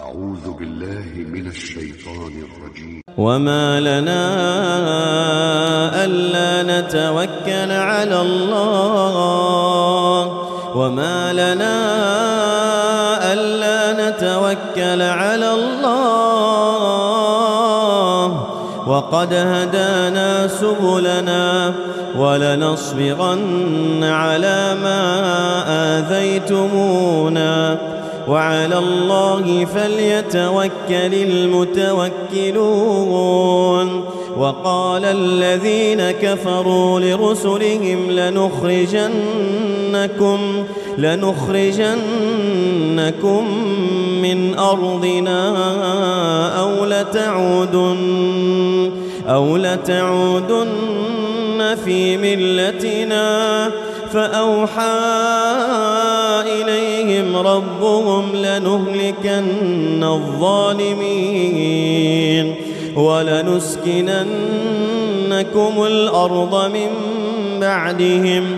أعوذ بالله من الشيطان الرجيم. وما لنا ألا نتوكل على الله وقد هدانا سبلنا ولنصبرن على ما آذيتمونا وعلى الله فليتوكل المتوكلون. وقال الذين كفروا لرسلهم لنخرجنكم من أرضنا أو لتعودن في ملتنا فأوحى إليهم ربهم لنهلكن الظالمين ولنسكننكم الأرض من بعدهم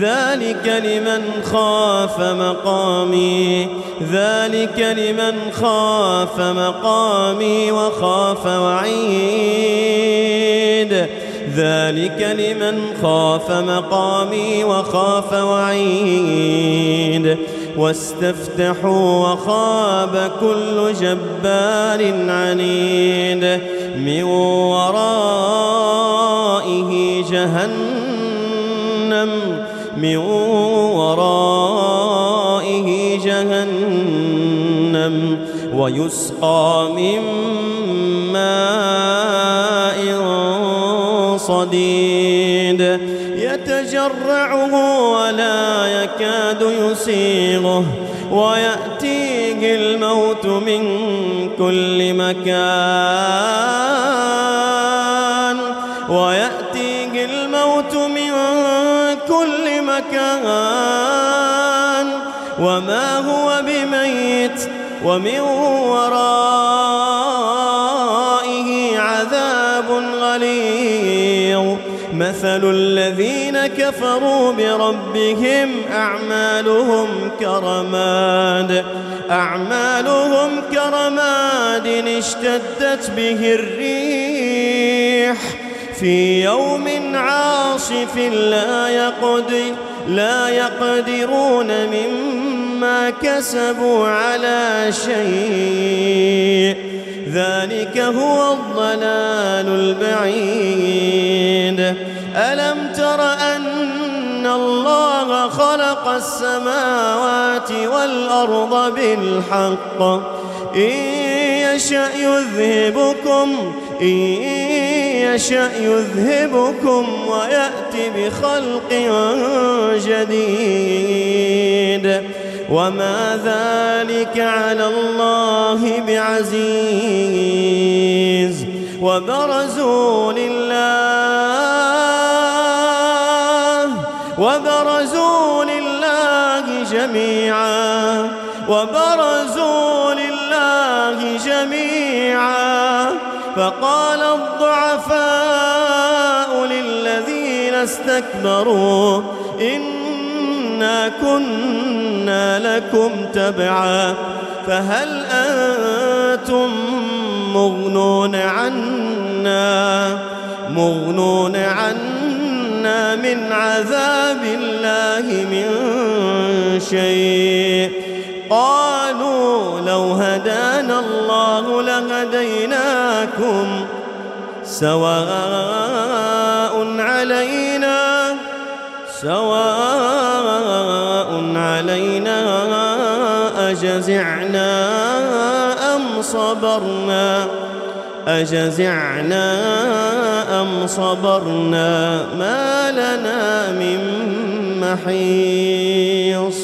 ذلك لمن خاف مقامي وخاف وعيد واستفتحوا وخاب كل جبار عنيد من ورائه جهنم ويسقى من ماء صديد يتجرعه ولا يكاد يسيغه ويأتيه الموت من كل مكان وما هو بميت ومن ورائه عذاب غليظ. مثل الذين كفروا بربهم أعمالهم كرماد اشتدت به الريح في يوم عاصف لا يقدرون مما كسبوا على شيء ذلك هو الضلال البعيد. ألم تر أن الله خلق السماوات والأرض بالحق إن يشأ يذهبكم ويأتي بخلق جديد وما ذلك على الله بعزيز. وبرزوا لله جميعا فقال الضعفاء للذين استكبروا إنا كنا لكم تبعا فهل أنتم مغنون عنا من عذاب الله من شيء. قالوا لو هدانا الله لهديناكم سواء علينا أجزعنا أم صبرنا ما لنا من محيص.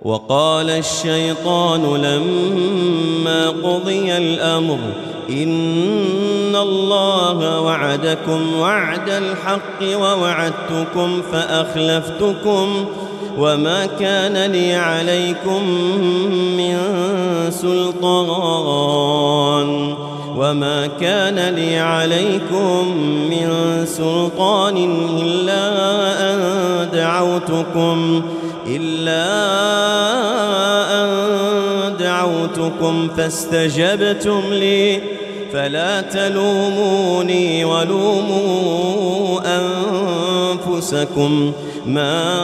وقال الشيطان لما قضي الأمر إن الله وعدكم وعد الحق ووعدتكم فأخلفتكم وما كان لي عليكم من سلطان إلا أن دعوتكم دعوتكم فاستجبتم لي فلا تلوموني ولوموا أنفسكم ما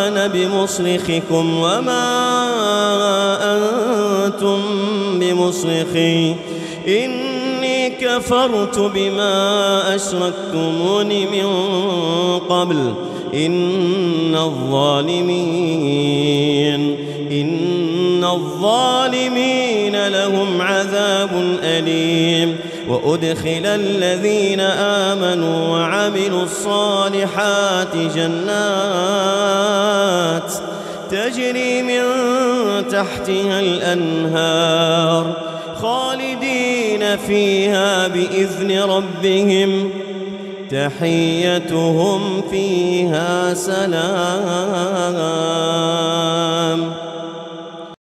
أنا بمصرخكم وما أنتم بمصرخي إني كفرت بما أشركتمون من قبل إن الظالمين لهم عذاب أليم وأدخل الذين آمنوا وعملوا الصالحات جنات تجري من تحتها الأنهار خالدين فيها بإذن ربهم تحيتهم فيها سلام.